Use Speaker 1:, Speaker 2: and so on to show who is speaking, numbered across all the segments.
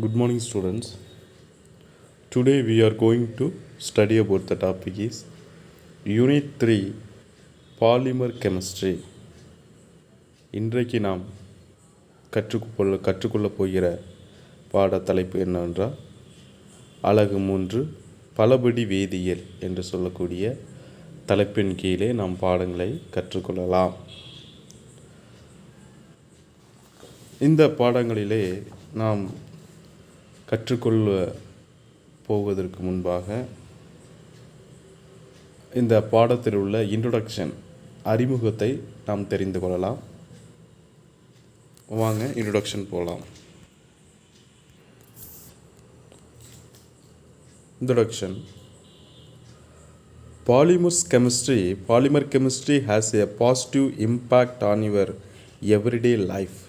Speaker 1: Good morning, students. Today we are going to study about the topic is Unit 3 Polymer Chemistry. இன்றைக்கு நாம் கற்றுக்கொள்ளப் போகிற பாடத்தலைப்பு என்னவென்றால் அலகு 3 பலபடி வேதியியல் என்று சொல்லக்கூடிய தலைப்பின் கீழே நாம் பாடங்களை கற்றுக்கொள்ளலாம். இந்த பாடங்களிலே நாம் கற்றுக்கொள்ள போவதற்கு முன்பாக இந்த பாடத்தில் உள்ள இன்ட்ரோடக்ஷன் அறிமுகத்தை நாம் தெரிந்து கொள்ளலாம். வாங்க இன்ட்ரோடக்ஷன் போகலாம். Introduction. Polymer chemistry has a positive impact on your everyday life.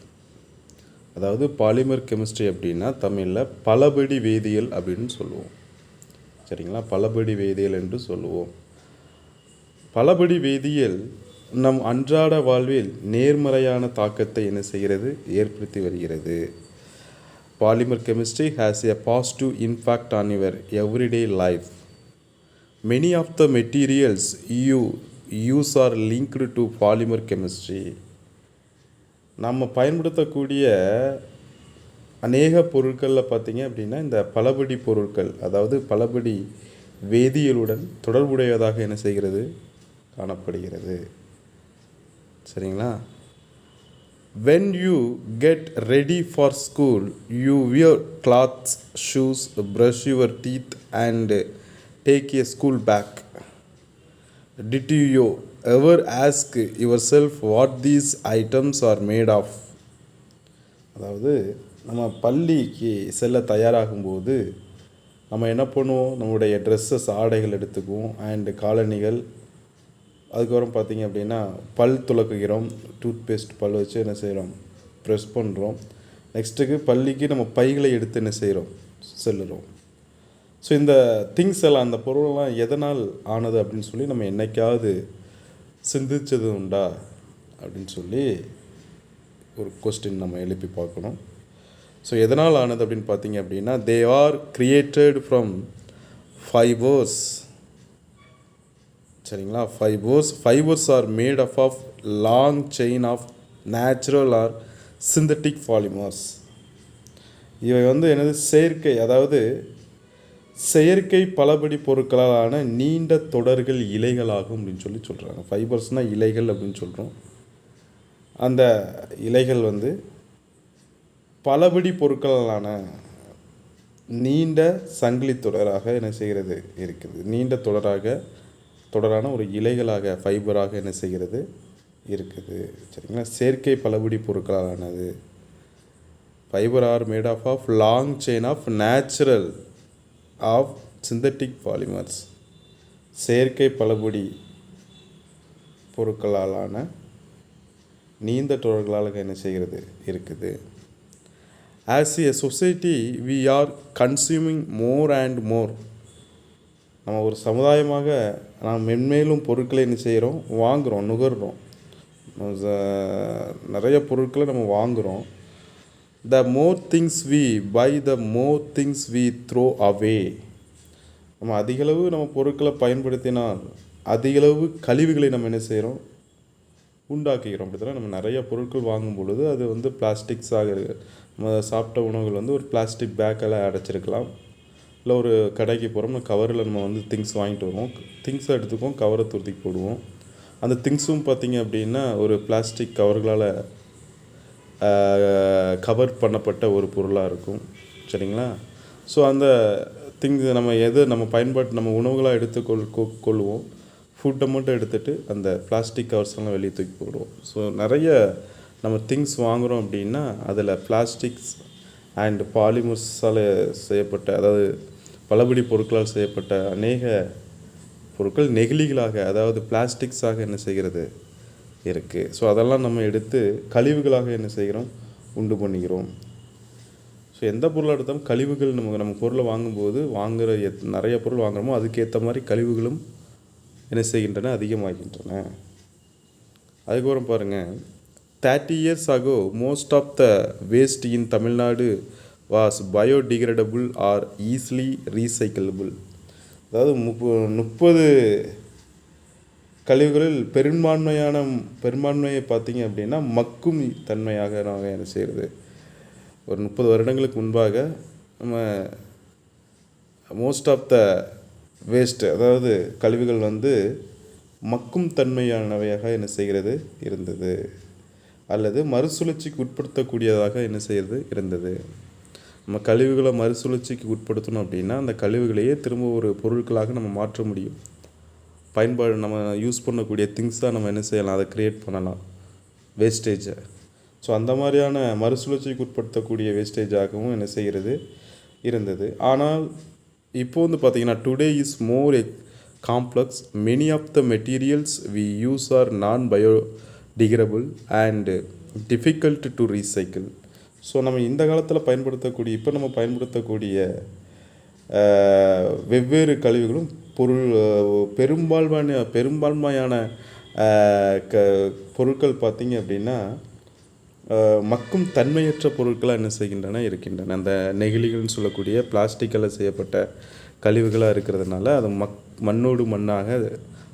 Speaker 1: அதாவது பாலிமர் கெமிஸ்ட்ரி அப்படின்னா தமிழில் பலபடி வேதியியல் அப்படின்னு சொல்லுவோம். சரிங்களா? பலபடி வேதியியல் என்று சொல்லுவோம். பலபடி வேதியியல் நம் அன்றாட வாழ்வில் நேர்மறையான தாக்கத்தை என்ன செய்கிறது? ஏற்படுத்தி வருகிறது. Polymer chemistry has a positive impact on your everyday life. Many of the materials you use are linked to polymer chemistry. நம்ம பயன்படுத்தக்கூடிய அநேக பொருட்களில் பார்த்திங்க அப்படின்னா இந்த பலபடி பொருட்கள், அதாவது பலபடி வேதியியலுடன் தொடர்புடையதாக என்ன செய்கிறது? காணப்படுகிறது. சரிங்களா? when you get ready for school you wear clothes, shoes, brush your teeth and take a school bag. Did you ever ask yourself what these items are made of? அதாவது நம்ம பள்ளிக்கு செல்ல தயாராகும்போது நம்ம என்ன பண்ணுவோம்? நம்முடைய ட்ரெஸ்ஸஸ், ஆடைகள் எடுத்துக்குவோம், அண்டு காலணிகள். அதுக்கப்புறம் பார்த்திங்க அப்படின்னா பல் துலக்குகிறோம், டூத் பேஸ்ட் பல் வச்சு என்ன செய்கிறோம்? ப்ரெஸ் பண்ணுறோம். நெக்ஸ்ட்டுக்கு பள்ளிக்கு நம்ம பைகளை எடுத்து என்ன செய்கிறோம்? செல்லுறோம். ஸோ இந்த திங்ஸ் எல்லாம், அந்த பொருளெல்லாம் எதனால் ஆனது அப்படின்னு சொல்லி நம்ம என்னைக்காவது சிந்திச்சது உண்டா அப்படின்னு சொல்லி ஒரு கொஸ்டின் நம்ம எழுப்பி பார்க்கணும். ஸோ எதனால் ஆனது அப்படின்னு பார்த்தீங்க அப்படின்னா they are created from fibres. சரிங்களா? Fibres are made of long chain of natural or synthetic polymers. இவை என்னது? செயற்கை, அதாவது செயற்கை பலபடி பொருட்களாலான நீண்ட தொடர்கள் இலைகளாகும் அப்படின்னு சொல்லி சொல்கிறாங்க. ஃபைபர்ஸ்னால் இலைகள் அப்படின்னு சொல்கிறோம். அந்த இலைகள் பலபடி பொருட்களாலான நீண்ட சங்கிலி தொடராக என்ன செய்கிறது? இருக்குது. நீண்ட தொடரான ஒரு இலைகளாக, ஃபைபராக என்ன செய்கிறது? இருக்குது. சரிங்களா? செயற்கை பலபடி பொருட்களாலானது. Fibre are made of long chain of natural of synthetic polymers. செயற்கை பலபடி பொருட்களாலான நீண்ட தொடர்களால் என்ன செய்கிறது? இருக்குது. As a society we are consuming more and more. நம்ம ஒரு சமுதாயமாக நாம் மென்மேலும் பொருட்களை என்ன செய்கிறோம்? வாங்குகிறோம், நுகர்கிறோம். நிறைய பொருட்களை நம்ம வாங்குகிறோம். The more things we buy, the more things we throw away. நம்ம அதிகளவு நம்ம பொருட்களை பயன்படுத்தினால் அதிகளவு கழிவுகளை நம்ம என்ன செய்கிறோம்? உண்டாக்குகிறோம். அப்படி தானே? நம்ம நிறைய பொருட்கள் வாங்கும் பொழுது அது பிளாஸ்டிக்ஸாக இருக்குது. நம்ம சாப்பிட்ட உணவுகள் ஒரு பிளாஸ்டிக் பேக்கெல்லாம் அடைச்சிருக்கலாம். இல்லை ஒரு கடைக்கு போகிறோம், கவரில் நம்ம திங்ஸ் வாங்கிட்டு வருவோம். திங்ஸை எடுத்துக்குவோம், கவரை தூக்கி போடுவோம். அந்த திங்ஸும் பார்த்திங்க அப்படின்னா ஒரு பிளாஸ்டிக் கவர்களால் கவர் பண்ணப்பட்ட ஒரு பொருளாக இருக்கும். சரிங்களா? ஸோ அந்த திங்ஸ் நம்ம உணவுகளாக எடுத்துக்கொள்வோம். ஃபுட்டை மட்டும் எடுத்துகிட்டு அந்த பிளாஸ்டிக் கவர்ஸ்லாம் வெளியே தூக்கி போடுவோம். ஸோ நிறைய நம்ம திங்ஸ் வாங்குகிறோம் அப்படின்னா அதில் பிளாஸ்டிக்ஸ் அண்ட் பாலிமர்ஸால் செய்யப்பட்ட, அதாவது பலபடி பொருட்களால் செய்யப்பட்ட அநேக பொருட்கள் நெகிழிகளாக, அதாவது பிளாஸ்டிக்ஸாக என்ன செய்கிறது? இருக்குது. ஸோ அதெல்லாம் நம்ம எடுத்து கழிவுகளாக என்ன செய்கிறோம்? உண்டு பண்ணுகிறோம். ஸோ எந்த பொருளாக எடுத்தாலும் கழிவுகள் நம்ம பொருளை வாங்கும்போது நிறைய பொருள் வாங்குகிறோமோ அதுக்கேற்ற மாதிரி கழிவுகளும் என்ன செய்கின்றன? அதிகமாகின்றன. அதுக்கப்புறம் பாருங்கள், 30 years ago most of the waste in Tamil Nadu was biodegradable R easily recyclable. அதாவது 30 கழிவுகளில் பெரும்பான்மையை பார்த்தீங்க அப்படின்னா மக்கும் தன்மையாக நாங்கள் என்ன செய்கிறது. ஒரு 30 வருடங்களுக்கு முன்பாக நம்ம மோஸ்ட் ஆஃப் த வேஸ்ட்டு, அதாவது கழிவுகள் வந்து மக்கும் தன்மையானவையாக என்ன செய்கிறது இருந்தது, அல்லது மறுசுழற்சிக்கு உட்படுத்தக்கூடியதாக என்ன செய்கிறது இருந்தது. நம்ம கழிவுகளை மறுசுழற்சிக்கு உட்படுத்தணும் அப்படின்னா அந்த கழிவுகளையே திரும்ப ஒரு பொருட்களாக நம்ம மாற்ற முடியும். பயன்பாடு நம்ம யூஸ் பண்ணக்கூடிய திங்ஸாக நம்ம என்ன செய்யலாம், அதை க்ரியேட் பண்ணலாம் வேஸ்டேஜை. ஸோ அந்த மாதிரியான மறுசுழற்சிக்கு உட்படுத்தக்கூடிய வேஸ்டேஜாகவும் என்ன செய்கிறது இருந்தது. ஆனால் இப்போ வந்து பார்த்திங்கன்னா today is more complex. Many of the materials we use are non biodegradable and difficult to recycle. So நம்ம இந்த காலத்தில் இப்போ நம்ம பயன்படுத்தக்கூடிய வெவ்வேறு கழிவுகளும் பெரும்பான்மையான பொருட்கள் பார்த்திங்க அப்படின்னா மக்கும் தன்மையற்ற பொருட்களாக என்ன செய்கின்றன இருக்கின்றன. அந்த நெகிழிகள்னு சொல்லக்கூடிய பிளாஸ்டிக்கில் செய்யப்பட்ட கழிவுகளாக இருக்கிறதுனால அது மண்ணோடு மண்ணாக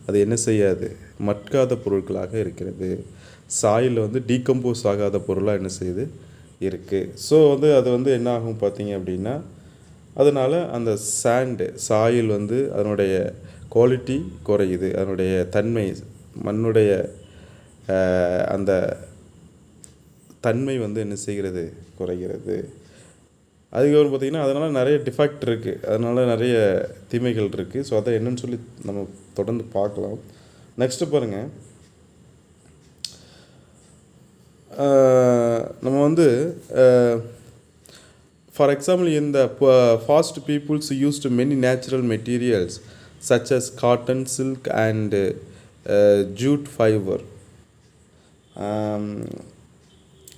Speaker 1: அது என்ன செய்யாது, மட்காத பொருட்களாக இருக்கிறது. சாயில் வந்து டீகம்போஸ் ஆகாத பொருளாக என்ன செய்யுது இருக்குது. ஸோ வந்து அது வந்து என்ன ஆகும் பார்த்தீங்க அப்படின்னா, அதனால் அந்த சாயில் வந்து அதனுடைய குவாலிட்டி குறையுது, அதனுடைய தன்மை, மண்ணுடைய அந்த தன்மை வந்து என்ன செய்கிறது குறைகிறது. அதுக்கப்புறம் பார்த்திங்கன்னா அதனால் நிறைய டிஃபெக்ட் இருக்குது, அதனால் நிறைய தீமைகள் இருக்குது. ஸோ அதை என்னன்னு சொல்லி நம்ம தொடர்ந்து பார்க்கலாம். நெக்ஸ்ட்டு பாருங்கள், நம்ம வந்து ஃபார் எக்ஸாம்பிள் இந்த past peoples used many natural materials such as cotton, silk and jute fibre.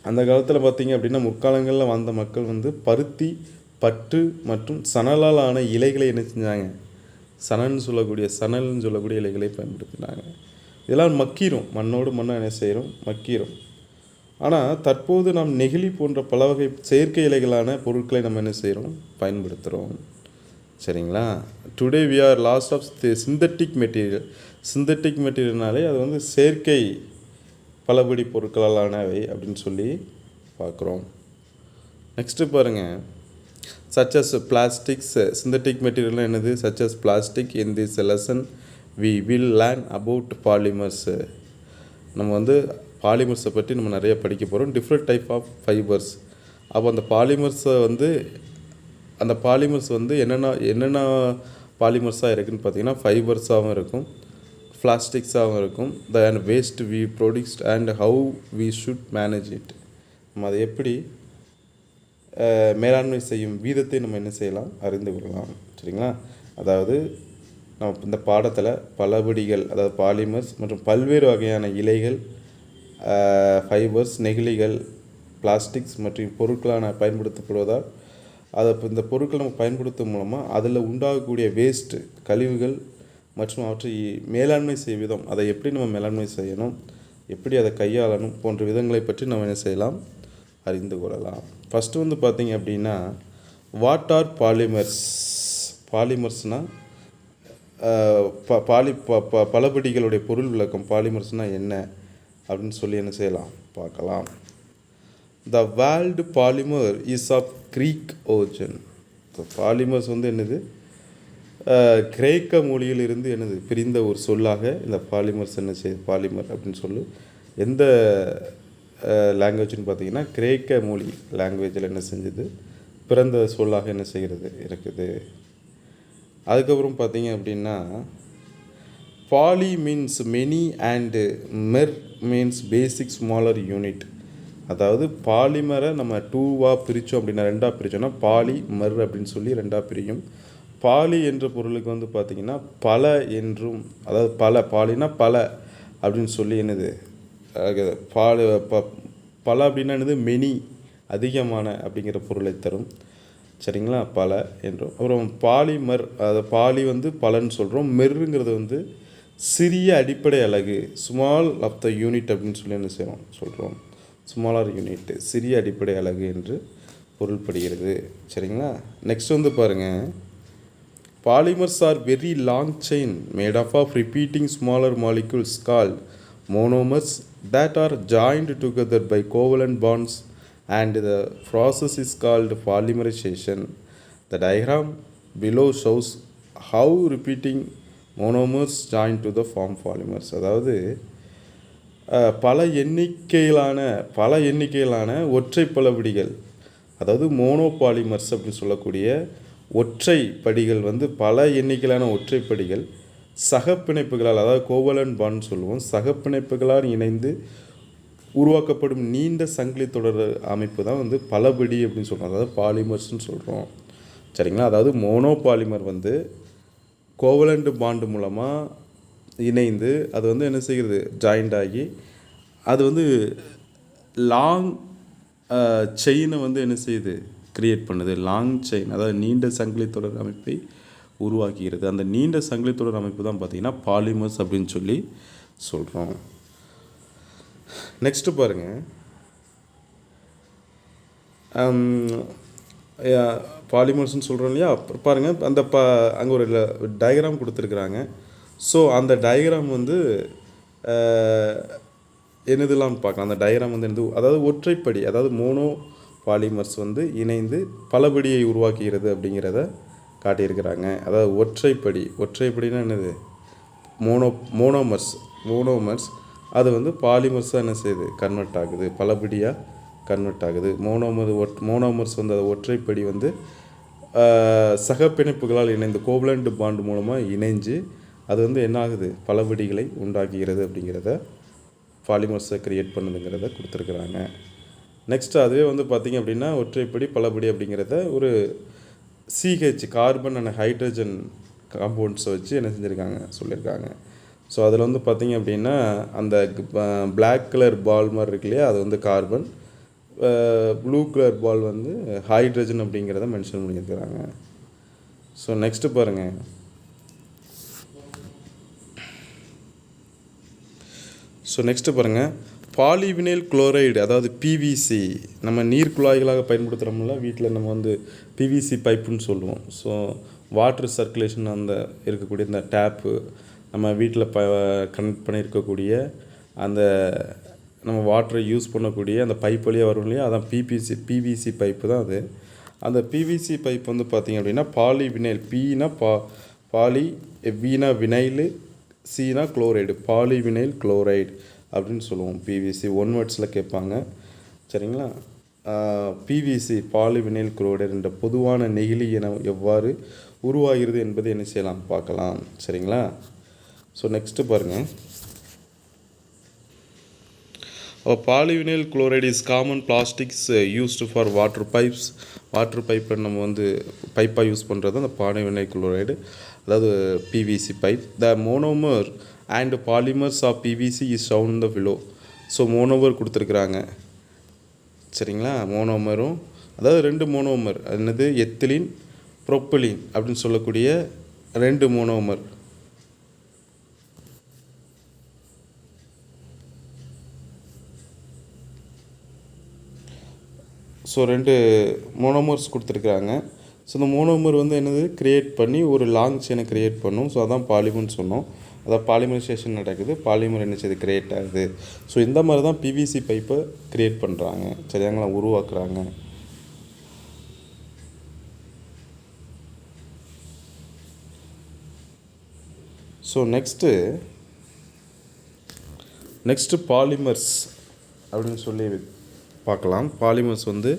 Speaker 1: அந்த காலத்தில் பார்த்திங்க அப்படின்னா முற்காலங்களில் வாழ்ந்த மக்கள் வந்து பருத்தி, பட்டு மற்றும் சணலால் ஆன இலைகளை என்ன செஞ்சாங்க, சணல்னு சொல்லக்கூடிய இலைகளை பயன்படுத்தினாங்க. இதெல்லாம் மக்கிரும், மண்ணோடு மண்ணை என்ன செய்கிறோம், மக்கிரும். ஆனால் தற்போது நாம் நெகிழி போன்ற பல வகை செயற்கை இலைகளான பொருட்களை நம்ம என்ன செய்கிறோம், பயன்படுத்துகிறோம். சரிங்களா. Today we are lost of synthetic மெட்டீரியல்னாலே அது வந்து செயற்கை பலபடி பொருட்களாலானவை அப்படின்னு சொல்லி பார்க்குறோம். நெக்ஸ்ட்டு பாருங்கள், சச் அஸ் பிளாஸ்டிக்ஸ். சிந்தட்டிக் மெட்டீரியல்னால் என்னது? Such as plastic. In this lesson we will learn about polymers. நம்ம வந்து பாலிமர்ஸை பற்றி நம்ம நிறைய படிக்க போகிறோம். Different type of fibres. அப்போ அந்த பாலிமர்ஸ் வந்து என்னென்ன பாலிமர்ஸாக இருக்குதுன்னு பார்த்தீங்கன்னா ஃபைபர்ஸாகவும் இருக்கும், பிளாஸ்டிக்ஸாகவும் இருக்கும். And waste we produced and how we should manage it. நம்ம அதை எப்படி மேலாண்மை செய்யும் வீதத்தை நம்ம என்ன செய்யலாம், அறிந்து கொள்ளலாம். சரிங்களா. அதாவது நம்ம இந்த பாடத்தில் பலபடிகள், அதாவது பாலிமர்ஸ் மற்றும் பல்வேறு வகையான இலைகள், ஃபைபர்ஸ், நெகிழிகள், பிளாஸ்டிக்ஸ் மற்றும் பொருட்களான பயன்படுத்தப்படுவதால் இந்த பொருட்கள் நம்ம பயன்படுத்தும் மூலமாக அதில் உண்டாகக்கூடிய வேஸ்ட்டு, கழிவுகள் மற்றும் அவற்றை மேலாண்மை செய்யும் விதம், அதை எப்படி நம்ம மேலாண்மை செய்யணும், எப்படி அதை கையாளணும் போன்ற விதங்களை பற்றி நம்ம என்ன செய்யலாம், அறிந்து கொள்ளலாம். ஃபஸ்ட்டு வந்து பார்த்திங்க அப்படின்னா, வாட் ஆர் பாலிமர்ஸ்? பாலிமர்ஸ்னால் பலபடிகளுடைய பொருள் விளக்கம். பாலிமர்ஸ்னால் என்ன அப்படின்னு சொல்லி என்ன செய்யலாம், பார்க்கலாம். The world polymer is of Greek origin. Polymers வந்து என்னது, கிரேக்க மொழியிலிருந்து என்னது பிரிந்த ஒரு சொல்லாக இந்த பாலிமர்ஸ் என்ன செய்யுது, பாலிமர் அப்படின்னு சொல்லி எந்த லாங்குவேஜ்னு பார்த்தீங்கன்னா கிரேக்க மொழி லாங்குவேஜில் என்ன செஞ்சது, பிறந்த சொல்லாக என்ன செய்கிறது இருக்குது. அதுக்கப்புறம் பார்த்தீங்க அப்படின்னா, poly means many and mer means basic smaller unit. அதாவது பாலிமரை நம்ம டூவாக பிரித்தோம் அப்படின்னா, ரெண்டாக பிரித்தோம்னா பாலி மெர் அப்படின்னு சொல்லி ரெண்டாக பிரியும். பாலி என்ற பொருளுக்கு வந்து பார்த்திங்கன்னா பல என்றும், அதாவது பாலினா பல அப்படின்னு சொல்லி என்னது, பல அப்படின்னா என்னது, மெனி அதிகமான அப்படிங்கிற பொருளை தரும். சரிங்களா. பல என்றும். அப்புறம் பாலிமர், அதை பாலி வந்து பலன்னு சொல்கிறோம். மெர்ருங்கிறது வந்து சிறிய அடிப்படை அலகு, ஸ்மால் ஆஃப் த யூனிட் அப்படின்னு சொல்லி என்ன செய்கிறோம் சொல்கிறோம். ஸ்மாலர் யூனிட், சிறிய அடிப்படை அலகு என்று பொருள்படுகிறது. சரிங்களா? நெக்ஸ்ட் வந்து பாருங்கள், polymers are very long chain made up of repeating smaller molecules called monomers that are joined together by covalent bonds, and the process is called polymerization. The diagram below shows how repeating monomers join to the form polymers. அதாவது பல எண்ணிக்கையிலான ஒற்றை பலபடிகள், அதாவது மோனோபாலிமர்ஸ் அப்படின்னு சொல்லக்கூடிய ஒற்றை படிகள் வந்து பல எண்ணிக்கையிலான ஒற்றைப்படிகள் சகப்பிணைப்புகளால், அதாவது கோவலன்ட் பாண்ட் சொல்லுவோம், சகப்பிணைப்புகளால் இணைந்து உருவாக்கப்படும் நீண்ட சங்கிலி தொடர் அமைப்பு தான் வந்து பலபடி அப்படின்னு சொல்கிறோம், அதாவது பாலிமர்ஸ்ன்னு சொல்கிறோம். சரிங்களா? அதாவது மோனோபாலிமர் வந்து கோவலண்ட் பாண்டு மூலமாக இணைந்து அது வந்து என்ன செய்கிறது, ஜாயிண்ட் ஆகி அது வந்து லாங் செயினை வந்து என்ன செய்யுது, கிரியேட் பண்ணுது. லாங் செயின், அதாவது நீண்ட சங்கிலி தொடர் அமைப்பை உருவாக்குகிறது. அந்த நீண்ட சங்கிலி தொடர் அமைப்பு தான் பார்த்திங்கன்னா பாலிமர்ஸ் அப்படின்னு சொல்லி சொல்கிறோம். நெக்ஸ்ட்டு பாருங்கள், பாலிமர்ஸ்ன்னு சொல்கிறோம் இல்லையா, பாருங்கள் அந்த அங்கே ஒரு டயக்ராம் கொடுத்துருக்குறாங்க. ஸோ அந்த டயக்ராம் வந்து என்னதுலாம் பார்க்கலாம். அந்த டயக்ராம் வந்து என்னது, அதாவது ஒற்றைப்படி, அதாவது மோனோ பாலிமர்ஸ் வந்து இணைந்து பலபடியை உருவாக்குகிறது அப்படிங்கிறத காட்டியிருக்கிறாங்க. அதாவது ஒற்றைப்படினா என்னது, மோனோமர்ஸ் அது வந்து பாலிமர்ஸாக என்ன செய்யுது, கன்வெர்ட் ஆகுது, பலபடியாக கன்வெர்ட் ஆகுது. மோனோமர்ஸ் வந்து அது ஒற்றைப்படி வந்து சகப்பிணைப்புகளால் இணைந்து கோவலண்ட் பாண்ட் மூலமாக இணைஞ்சு அது வந்து என்ன ஆகுது, பலபடிகளை உண்டாக்குகிறது அப்படிங்கிறத, பாலிமர்ஸை க்ரியேட் பண்ணுதுங்கிறத கொடுத்துருக்குறாங்க. நெக்ஸ்ட் அதுவே வந்து பார்த்திங்க அப்படின்னா ஒற்றைப்படி பலபடி அப்படிங்கிறத ஒரு சிஹெச், கார்பன் அண்ட் ஹைட்ரஜன் காம்பவுண்ட்ஸை வச்சு என்ன செஞ்சுருக்காங்க, சொல்லியிருக்காங்க. ஸோ அதில் வந்து பார்த்திங்க அப்படின்னா அந்த பிளாக் கலர் பால் மாதிரி இருக்கு இல்லையா, அது வந்து கார்பன், ப்ளூ கலர் பால் வந்து ஹைட்ரஜன் அப்படிங்கிறத மென்ஷன் பண்ணியிருக்கிறாங்க. ஸோ நெக்ஸ்ட்டு பாருங்கள், பாலிவினைல் குளோரைடு, அதாவது பிவிசி, நம்ம நீர் குழாய்களாக பயன்படுத்துகிறோம்ல வீட்டில், நம்ம வந்து பிவிசி பைப்புன்னு சொல்லுவோம். ஸோ வாட்ரு சர்க்குலேஷன் அந்த இருக்கக்கூடிய இந்த டேப்பு, நம்ம வீட்டில் கனெக்ட் பண்ணியிருக்கக்கூடிய அந்த நம்ம வாட்டரை யூஸ் பண்ணக்கூடிய அந்த பைப் வழியாக வரும் இல்லையா, அதான் பிவிசி பைப்பு தான் அது. அந்த பிவிசி பைப் வந்து பார்த்திங்க அப்படின்னா பாலிவினைல், பீனா பாலி, வீணா வினைலு, சீனா குளோரைடு, பாலிவினைல் குளோரைடு அப்படின்னு சொல்லுவோம். பிவிசி ஒன் வேர்ட்ஸில் கேட்பாங்க. சரிங்களா? பிவிசி பாலிவினைல் குளோரைடு என்ற பொதுவான நெகிழி என எவ்வாறு உருவாகிறது என்பதை என்ன செய்யலாம், பார்க்கலாம். சரிங்களா? ஸோ நெக்ஸ்ட்டு பாருங்கள், polyvinyl chloride is common plastics used for water pipes. Water பைப்பை நம்ம வந்து பைப்பாக யூஸ் பண்ணுறது அந்த பாலிவினைல் குளோரைடு, அதாவது PVC pipe. The monomer and polymers of PVC is found the below. So monomer கொடுத்துருக்குறாங்க. சரிங்களா? மோனோமரும், அதாவது 2 மோனோமர், என்னது எத்திலின் ப்ரோப்பலின் அப்படின்னு சொல்லக்கூடிய 2 மோனோமர். ஸோ 2 மோனோமர்ஸ் கொடுத்துருக்குறாங்க. ஸோ இந்த மோனோமர் வந்து என்னது, க்ரியேட் பண்ணி ஒரு லாங் செயினை க்ரியேட் பண்ணும். ஸோ அதான் பாலிமர்னு சொன்னோம். அதான் பாலிமரைசேஷன் நடக்குது, பாலிமர் என்ன செய்யுது, க்ரியேட் ஆகுது. ஸோ இந்த மாதிரி தான் பிவிசி பைப்பை க்ரியேட் பண்ணுறாங்க. சரியாங்களா, உருவாக்குறாங்க. ஸோ நெக்ஸ்ட்டு பாலிமர்ஸ் அப்படின்னு சொல்லி பார்க்கலாம். பாலிமர்ஸ் வந்து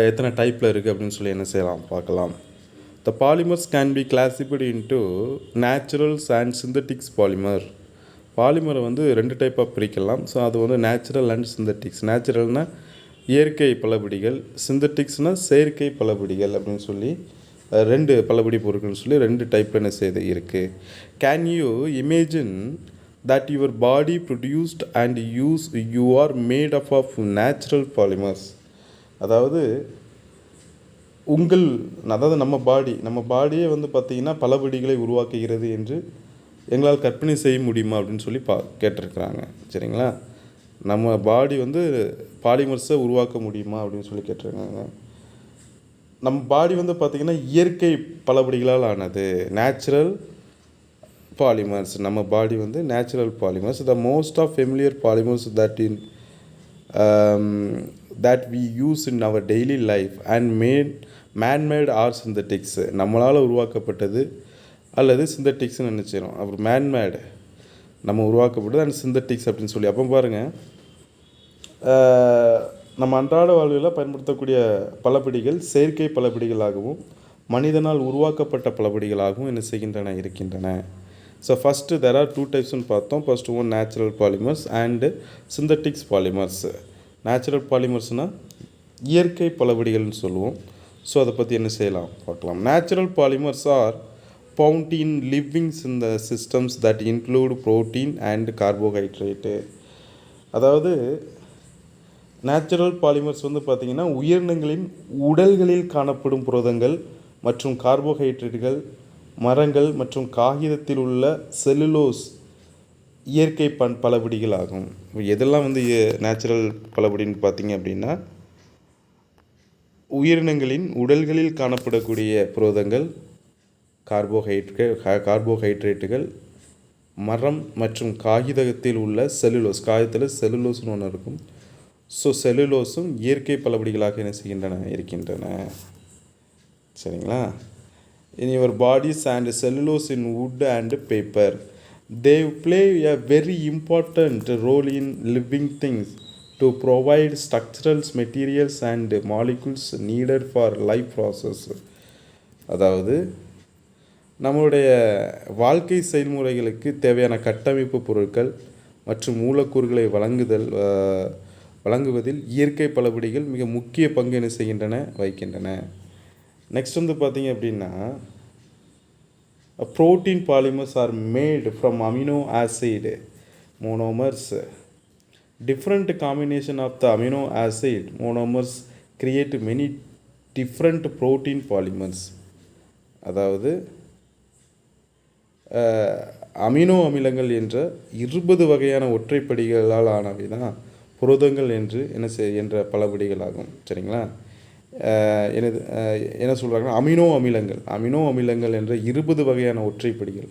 Speaker 1: எத்தனை டைப்பில் இருக்குது அப்படின்னு சொல்லி என்ன செய்யலாம், பார்க்கலாம். The polymers can be classified into naturals and synthetics polymer. பாலிமரை வந்து 2 டைப்பாக பிரிக்கலாம். ஸோ அது வந்து நேச்சுரல் அண்ட் சிந்தட்டிக்ஸ். நேச்சுரல்னால் இயற்கை பலபடிகள், சிந்தட்டிக்ஸ்னால் செயற்கை பலபடிகள் அப்படின்னு சொல்லி 2 பலபடி பொருட்கள்னு சொல்லி 2 டைப்பில் என்ன செய்து இருக்குது. Can you imagine that your body produced and you are made up of natural polymers. அதாவது நம்ம பாடியே வந்து பார்த்திங்கன்னா பலபடிகளை உருவாக்குகிறது என்று எங்களால் கற்பனை செய்ய முடியுமா அப்படின்னு சொல்லி கேட்டிருக்கிறாங்க. சரிங்களா? நம்ம பாடி வந்து பாலிமர்ஸை உருவாக்க முடியுமா அப்படின்னு சொல்லி கேட்டிருக்காங்க. நம்ம பாடி வந்து பார்த்திங்கன்னா இயற்கை பலபடிகளால் ஆனது, நேச்சுரல் பாலிமர்ஸ். நம்ம பாடி வந்து natural polymers. The most of familiar polymers that we use in our daily life and man-made or synthetics. நம்மளால் உருவாக்கப்பட்டது அல்லது சிந்தட்டிக்ஸ்னு நினச்சிடும். அப்புறம் மேன்மேடு நம்ம உருவாக்கப்பட்டது அண்ட் சிந்தட்டிக்ஸ் அப்படின்னு சொல்லி. அப்போ பாருங்கள், நம்ம அன்றாட வாழ்வில் பயன்படுத்தக்கூடிய பலபடிகள் செயற்கை பலபடிகளாகவும் மனிதனால் உருவாக்கப்பட்ட பலபடிகளாகவும் என்ன செய்கின்றன இருக்கின்றன. ஸோ ஃபஸ்ட்டு there are 2 typesன்னு பார்த்தோம். First one natural polymers and synthetics polymers. Natural பாலிமர்ஸ்னால் இயற்கை பலபடிகள்னு சொல்லுவோம். ஸோ அதை பற்றி என்ன செய்யலாம் பார்க்கலாம். Natural polymers are found in living in the systems that include protein and carbohydrate. அதாவது நேச்சுரல் பாலிமர்ஸ் வந்து பார்த்திங்கன்னா உயிரினங்களின் உடல்களில் காணப்படும் புரதங்கள் மற்றும் கார்போஹைட்ரேட்டுகள், மரங்கள் மற்றும் காகிதத்தில் உள்ள செல்லுலோஸ் இயற்கை பலபடிகள் ஆகும். எதெல்லாம் வந்து நேச்சுரல் பலபடின்னு பார்த்திங்க அப்படின்னா, உயிரினங்களின் உடல்களில் காணப்படக்கூடிய புரதங்கள், கார்போஹைட்ரேட்டுகள், மரம் மற்றும் காகிதத்தில் உள்ள செல்லுலோஸ். காகிதத்தில் செல்லுலோஸ்னு ஒன்று இருக்கும். ஸோ செல்லுலோஸும் இயற்கை பலபடிகளாக என்ன செய்கின்றன இருக்கின்றன. சரிங்களா? in your bodies and cellulose in wood and paper, they play a very important role in living things to provide structural materials and molecules needed for life process. அதாவது நம்மளுடைய வாழ்க்கை செயல்முறைகளுக்கு தேவையான கட்டமைப்பு பொருட்கள் மற்றும் மூலக்கூறுகளை வழங்குவதில் இயற்கை பலபடிகள் மிக முக்கிய பங்கு என்ன செய்கின்றன வகிக்கின்றன. நெக்ஸ்ட் வந்து பார்த்திங்க அப்படின்னா, protein polymers are made from amino acid monomers. Different combination of the amino acid monomers create many different protein polymers. அதாவது அமினோ அமிலங்கள் என்ற 20 வகையான ஒற்றைப்படிகளால் ஆனவை தான் புரதங்கள் என்று என்ற பலபடிகளாகும். சரிங்களா? என்ன சொல்கிறாங்கன்னா, அமினோ அமிலங்கள் என்ற 20 வகையான ஒற்றைப்படிகள்,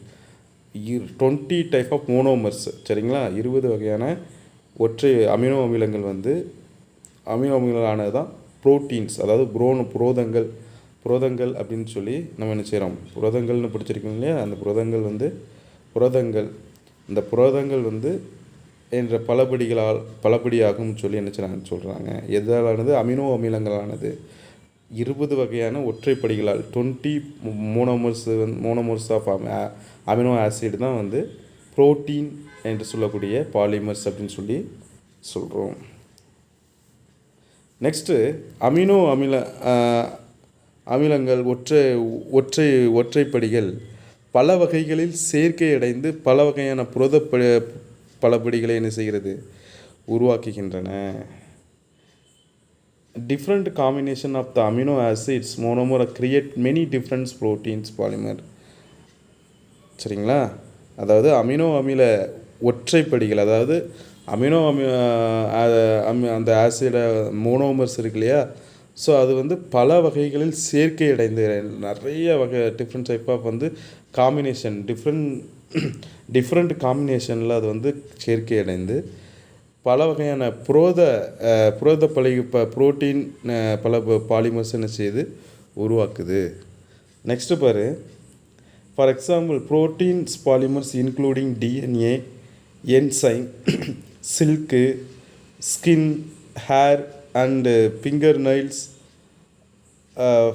Speaker 1: 20 டைப் ஆஃப் மோனோமர்ஸ். சரிங்களா? 20 வகையான அமினோ அமிலங்கள் வந்து அமினோ அமிலங்களானது தான் புரோட்டீன்ஸ். அதாவது புரதங்கள் அப்படின்னு சொல்லி நம்ம என்ன செய்கிறோம், புரதங்கள்னு படிச்சிருக்கோம் இல்லையா? அந்த புரதங்கள் இந்த புரதங்கள் வந்து என்ற பலபடியாகும் சொல்லி என்ன சொல்கிறாங்க. எதாலானது? அமினோ அமிலங்களானது 20 வகையான ஒற்றைப்படிகளால் 20 மோனோமர்ஸ் ஆஃப் அமினோ ஆசிட் தான் வந்து புரோட்டீன் என்று சொல்லக்கூடிய பாலிமர்ஸ் அப்படின்னு சொல்லி சொல்கிறோம். நெக்ஸ்ட்டு அமினோ அமிலங்கள் ஒற்றைப்படிகள் பல வகைகளில் சேர்க்கை அடைந்து பல வகையான புரத பலபடிகளை என்ன செய்கிறது உருவாக்குகின்றன. Different combination of the amino acids monomer create many different proteins polymer. சரிங்களா? அதாவது அமினோ அமில ஒற்றைப்படிகள், அதாவது அந்த ஆசிட மோனோமர்ஸ் இருக்கு இல்லையா? ஸோ அது வந்து பல வகைகளில் சேர்க்கை அடைந்து நிறைய வகை டிஃப்ரெண்ட் டைப் ஆஃப் வந்து காம்பினேஷன் டிஃப்ரெண்ட் காம்பினேஷனில் அது வந்து சேர்க்கை அடைந்து பல வகையான புரோட்டீன் பல பாலிமர்ஸ் என்ன செய்யுது உருவாக்குது. நெக்ஸ்ட்டு பாரு, for example proteins polymers including DNA, enzyme, silk, skin, hair and finger nails,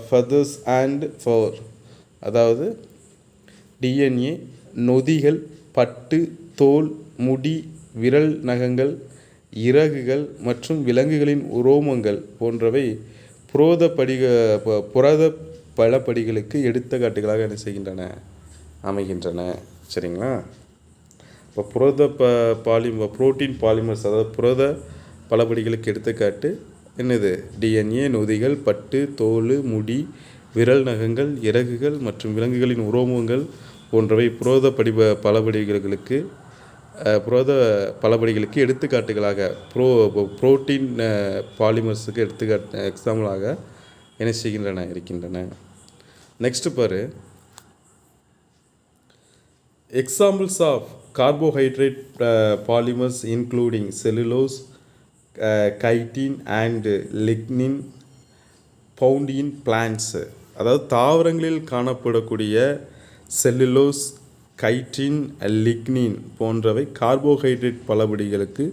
Speaker 1: feathers and fur. அதாவது டிஎன்ஏ, நொதிகள், பட்டு, தோல், முடி, விரல் நகங்கள், இறகுகள் மற்றும் விலங்குகளின் உரோமங்கள் போன்றவை புரத பலபடிகளுக்கு எடுத்துக்காட்டுகளாக என்ன செய்கின்றன அமைகின்றன. சரிங்களா? இப்போ புரோட்டீன் பாலிமர்ஸ், அதாவது புரத பலபடிகளுக்கு எடுத்துக்காட்டு என்னது? டிஎன்ஏ, நொதிகள், பட்டு, தோல், முடி, விரல் நகங்கள், இறகுகள் மற்றும் விலங்குகளின் உரோமங்கள் போன்றவை புரத பலபடிகளுக்கு புரத பலபடிகளுக்கு எடுத்துக்காட்டுகளாக புரோட்டீன் பாலிமர்ஸுக்கு எக்ஸாம்பிளாக என்ன செய்கின்றன இருக்கின்றன. நெக்ஸ்ட்டு பாரு, examples of carbohydrate polymers including cellulose, chitin and lignin found in plants. அதாவது தாவரங்களில் காணப்படக்கூடிய செல்லுலோஸ், கைட்டின், லிக்னின் போன்றவை கார்போஹைட்ரேட் பலபடிகளுக்கு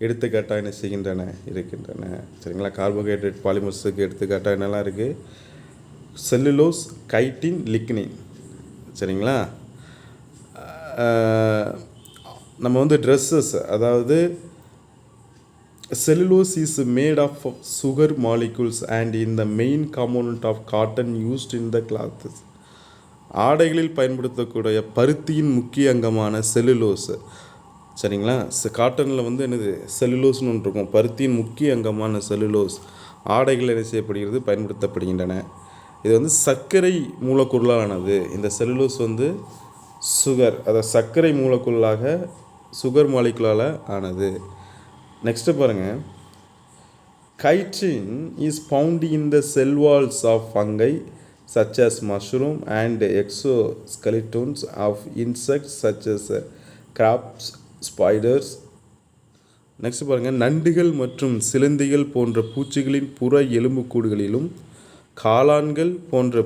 Speaker 1: எடுத்துக்காட்டாக என்ன செய்கின்றன இருக்கின்றன. சரிங்களா, கார்போஹைட்ரேட் பாலிமர்ஸுக்கு எடுத்துக்காட்டாக என்னெல்லாம் இருக்குது? Cellulose, chitin, lignin. சரிங்களா, நம்ம வந்து ட்ரெஸ்ஸஸ், அதாவது cellulose is made of sugar molecules and in the main component of cotton used in the clothes. ஆடைகளில் பயன்படுத்தக்கூடிய பருத்தியின் முக்கிய அங்கமான செல்லுலோஸ். சரிங்களா, காட்டனில் வந்து என்னது செல்லுலோஸ்னு ஒன்று இருக்கும். பருத்தியின் முக்கிய அங்கமான செல்லுலோஸ் ஆடைகள் என்ன செய்யப்படுகிறது, பயன்படுத்தப்படுகின்றன. இது வந்து சர்க்கரை மூலக்கூறுகளானது. இந்த செல்லுலோஸ் வந்து சுகர், அதை சர்க்கரை மூலக்கூறாக சுகர் மாலிகுலால் ஆனது. நெக்ஸ்ட்டு பாருங்கள், chitin is found in the cell walls of fungi such as mushroom and exoskeletons of insects such as crabs, spiders. Next பாருங்கள், நண்டுகள் மற்றும் சிலந்திகள் போன்ற பூச்சிகளின் புற எலும்புக்கூடுகளிலும் காளான்கள் போன்ற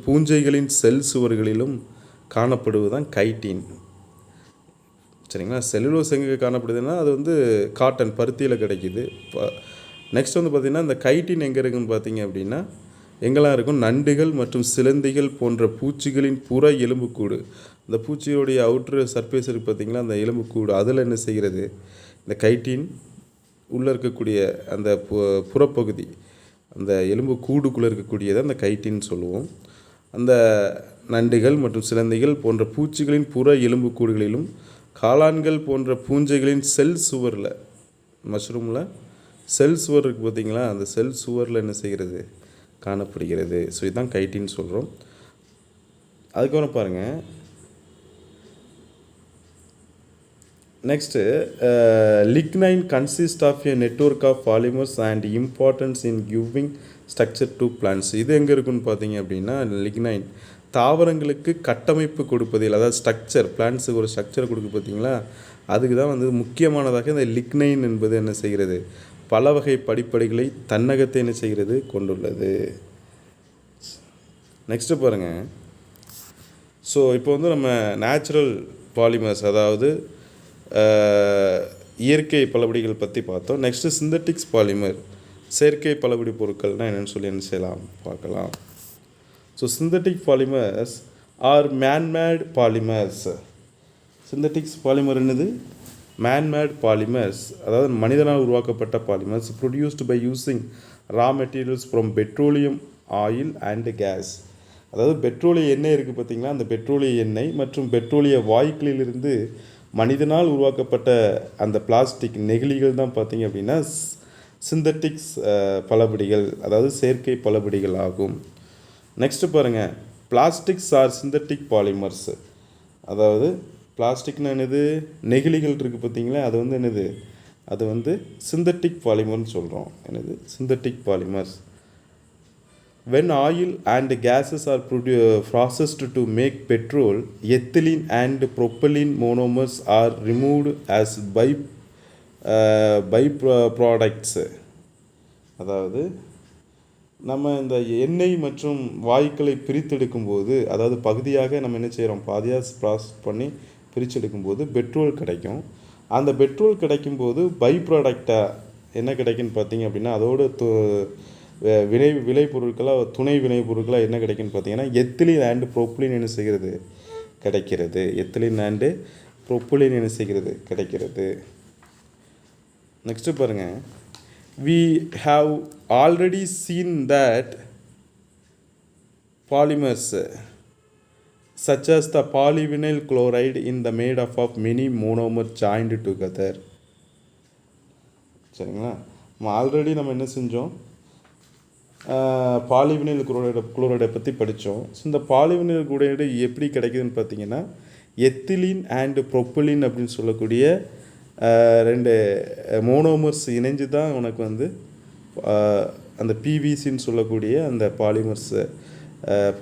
Speaker 1: பூஞ்சைகளின் செல் சுவர்களிலும் காணப்படுவதுதான் கைட்டின். சரிங்களா, செல்லுலோஸ் எங்கே காணப்படுதுன்னா அது வந்து காட்டன், பருத்தியில் கிடைக்கிது. நெக்ஸ்ட் வந்து பார்த்திங்கன்னா இந்த கைட்டின் எங்கே இருக்குதுன்னு பார்த்தீங்க அப்படின்னா எங்கெல்லாம் இருக்கும்? நண்டுகள் மற்றும் சிலந்திகள் போன்ற பூச்சிகளின் புற எலும்புக்கூடு. அந்த பூச்சியோடைய அவுட்ரு சர்ஃபேஸ் இருக்குது பார்த்திங்களா, அந்த எலும்புக்கூடு, அதில் என்ன செய்கிறது? இந்த கைட்டின் உள்ளே இருக்கக்கூடிய அந்த புறப்பகுதி, அந்த எலும்பு கூடுக்குள்ளே இருக்கக்கூடியதை அந்த கைட்டின்னு சொல்லுவோம். அந்த நண்டுகள் மற்றும் சிலந்திகள் போன்ற பூச்சிகளின் புற எலும்புக்கூடுகளிலும் காளான்கள் போன்ற பூஞ்சைகளின் செல் சுவரில், மஷ்ரூமில் செல் சுவர் இருக்குது பார்த்திங்களா, அந்த செல் சுவரில் என்ன செய்கிறது? காணப்படுகிறது. ஸோ இதுதான் கைட்டின்னு சொல்கிறோம். அதுக்கப்புறம் பாருங்கள், next lignin consist of a network of polymers and importance in giving structure to plants. இது எங்கே இருக்குன்னு பார்த்தீங்க அப்படின்னா, லிக்னைன் தாவரங்களுக்கு கட்டமைப்பு கொடுப்பதில், அதாவது ஸ்ட்ரக்சர், பிளான்ட்ஸுக்கு ஒரு ஸ்ட்ரக்சர் கொடுக்கு பார்த்தீங்களா, அதுக்கு தான் வந்து முக்கியமானதாக இந்த லிக்னைன் என்பது என்ன செய்கிறது? பல வகை படிப்படிகளை தன்னகத்தை என்ன செய்கிறது? கொண்டுள்ளது. நெக்ஸ்ட்டு பாருங்கள், ஸோ இப்போ வந்து நம்ம நேச்சுரல் பாலிமர்ஸ், அதாவது இயற்கை பலபடிகள் பற்றி பார்த்தோம். நெக்ஸ்ட்டு சிந்தட்டிக்ஸ் பாலிமர், செயற்கை பலபடி பொருட்கள்னால் என்னென்னு சொல்லி என்ன செய்யலாம் பார்க்கலாம். So synthetic polymers are manmade polymers. Synthetics polymer என்னது? மேன்மேட் பாலிமர்ஸ், அதாவது மனிதனால் உருவாக்கப்பட்ட polymers produced by using raw materials from petroleum oil and gas. அதாவது பெட்ரோலிய எண்ணெய் இருக்குது பார்த்திங்களா, அந்த பெட்ரோலிய எண்ணெய் மற்றும் பெட்ரோலிய வாயுக்களிலிருந்து மனிதனால் உருவாக்கப்பட்ட அந்த பிளாஸ்டிக் நெகிழிகள் தான் பார்த்திங்க அப்படின்னா சிந்தட்டிக்ஸ் பலபடிகள், அதாவது செயற்கை பலபடிகள் ஆகும். நெக்ஸ்ட்டு பாருங்கள், பிளாஸ்டிக்ஸ் ஆர் சிந்தட்டிக் பாலிமர்ஸ். அதாவது பிளாஸ்டிக்னா என்னது? நெகிழிகள் இருக்குது பார்த்திங்களா, அது வந்து என்னது? அது வந்து சிந்தட்டிக் பாலிமர்னு சொல்கிறோம். என்னது? Synthetic polymers. When oil and gases are processed to make petrol, ethylene and propylene monomers are removed as byproducts. அதாவது நம்ம இந்த எண்ணெய் மற்றும் வாயுக்களை பிரித்தெடுக்கும்போது, அதாவது பகுதியாக நம்ம என்ன செய்கிறோம்? பாதியாக ப்ராசஸ் பண்ணி பிரித்தெடுக்கும்போது பெட்ரோல் கிடைக்கும். அந்த பெட்ரோல் கிடைக்கும்போது பை ப்ராடக்டாக என்ன கிடைக்குன்னு பார்த்தீங்க அப்படின்னா, அதோட விளைபொருட்களாக, துணை விளைபொருட்களாக என்ன கிடைக்குன்னு பார்த்தீங்கன்னா எத்திலின் அண்டு ப்ரோப்பிலின் என்ன செய்கிறது? கிடைக்கிறது. எத்திலின் அண்டு ப்ரோப்பிலின் என்ன செய்கிறது? கிடைக்கிறது. நெக்ஸ்ட்டு பாருங்கள், we have already seen that polymers such as the polyvinyl chloride in the made up of many monomers joined together. சரிங்களா, ஆல்ரெடி நம்ம என்ன செஞ்சோம்? பாலிவினைல் குளோரைடை பற்றி படித்தோம். ஸோ இந்த பாலிவினைல் குளோரைடு எப்படி கிடைக்குதுன்னு பார்த்தீங்கன்னா, எத்திலீன் அண்டு ப்ரொப்பலின் அப்படின்னு சொல்லக்கூடிய ரெண்டு மோனோமர்ஸ் இணைஞ்சு தான் உனக்கு வந்து அந்த பிவிசின்னு சொல்லக்கூடிய அந்த பாலிமர்ஸு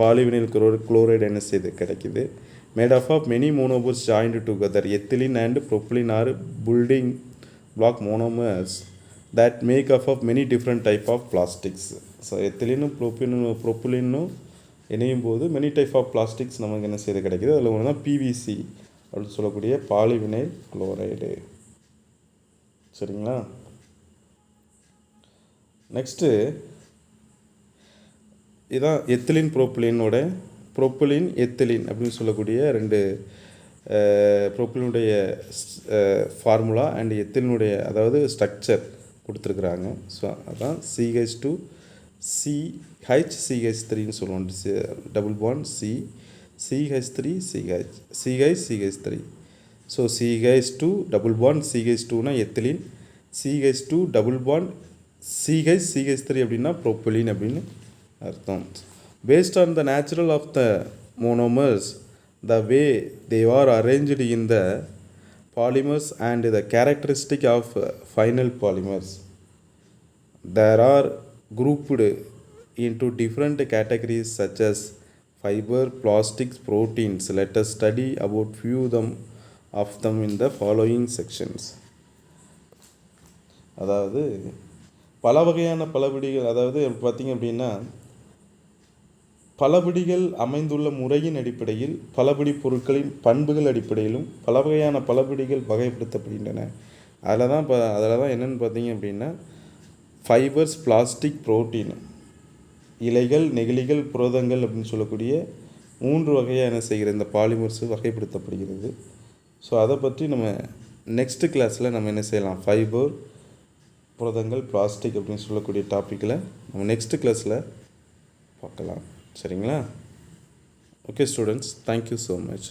Speaker 1: பாலிவினைல் குளோரைடு என்ன செய்து கிடைக்குது. Made of many monomers joined together. Ethylene and propylene are building block monomers that make of many different type of plastics. So எத்திலினும் ப்ரொப்பலினும் இணையும் போது மெனி டைப் ஆஃப் பிளாஸ்டிக்ஸ் நமக்கு என்ன செய்து கிடைக்குது. அதில் ஒன்று தான் பிவிசி அப்படின்னு சொல்லக்கூடிய பாலிவினைல் குளோரைடு. சரிங்களா? நெக்ஸ்ட்டு இதான் எத்திலின் ப்ரோப்பிலினோட ப்ரோப்பிலின் எத்திலின் அப்படின்னு சொல்லக்கூடிய ரெண்டு ப்ரோப்பிலினுடைய ஃபார்முலா அண்ட் எத்திலினுடைய அதாவது ஸ்ட்ரக்சர் கொடுத்துருக்குறாங்க. ஸோ அதான் CH2 CH3ன்னு சொல்லுவோம். Double bond CH3 CH3. So CH2 double bond CH2னா ethylene, CH2 double bond CH3 அப்படின்னா ப்ரோப்பிலின் அப்படின்னு அர்த்தம். Based on the natural of the monomers, the way they are arranged in the polymers and the characteristic of final polymers, there are grouped into different categories such as fiber, plastics, proteins. Let us study about few of them in the following sections. அதாவது பல வகையான பலபிடிகள், அதாவது பார்த்திங்க அப்படின்னா பலபிடிகள் அமைந்துள்ள முறையின் அடிப்படையில் பலபிடி பொருட்களின் பண்புகள் அடிப்படையிலும் பல வகையான பலபிடிகள் வகைப்படுத்தப்படுகின்றன. அதில் தான் என்னென்னு பார்த்தீங்க அப்படின்னா ஃபைபர்ஸ், பிளாஸ்டிக், புரோட்டீன், இலைகள், நெகிழிகள், புரதங்கள் அப்படின்னு சொல்லக்கூடிய 3 வகையாக என்ன செய்கிற இந்த பாலிமர்ஸ் வகைப்படுத்தப்படுகிறது. ஸோ அதை பற்றி நம்ம நெக்ஸ்ட்டு கிளாஸில் நம்ம என்ன செய்யலாம், ஃபைபர், புரதங்கள், பிளாஸ்டிக் அப்படின்னு சொல்லக்கூடிய டாப்பிக்கில் நம்ம நெக்ஸ்ட்டு கிளாஸில் பார்க்கலாம். சரிங்களா? Okay students, thank you so much.